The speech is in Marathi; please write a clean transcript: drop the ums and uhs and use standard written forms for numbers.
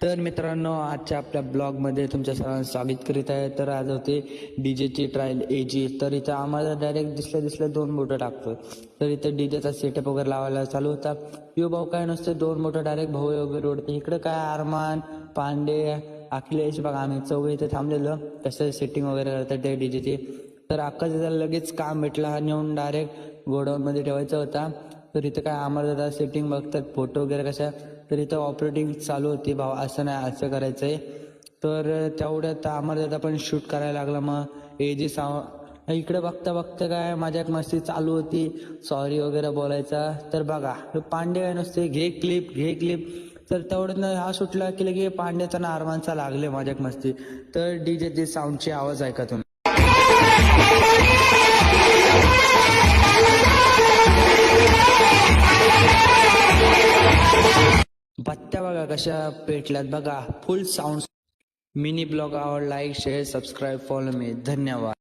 तर मित्रांनो, आजच्या आपल्या ब्लॉगमध्ये तुमच्या सर्वांचं स्वागत करीत आहे. तर आज होते डीजेची ट्रायल एजी. तर इथं आम्हाला डायरेक्ट दिसल्या 2 बोटं टाकतो. तर इथं डीजेचा सेटअप वगैरे लावायला चालू होता. यो भाऊ काय नसते 2 बोटं डायरेक्ट भाऊ वगैरे ओढते. इकडं काय अरमान, पांडे, अखिलेश बघा आम्ही चौघे इथे थांबलेलो कसं सेटिंग वगैरे करतात ते डीजेची. तर अक्का त्याला लगेच काम भेटला, हा नेऊन डायरेक्ट गोडाऊनमध्ये ठेवायचा होता. तर इथं काय आम्हाला दादा सेटिंग बघतात फोटो वगैरे कशा. तर इथं ऑपरेटिंग चालू होती, भाऊ असं नाही असं करायचं आहे. तर तेवढ्यात आम्हाला दादा पण शूट करायला लागला. मग एजी इकडे बघता बघता काय माझ्या एक मस्ती चालू होती, सॉरी वगैरे बोलायचा. तर बघा पांडे काय नसते घे क्लिप. तर तेवढ्यात हा सुटला की लगे पांड्याचा ना अरमानचा लागले माझ्या एक मस्ती. तर डीजेचे साऊंडचे आवाज ऐका तुम्ही. बत्त्या बघा कशा पेटल्यात बघा, फुल साऊंड. मिनी ब्लॉग आवड, like share subscribe follow me. धन्यवाद.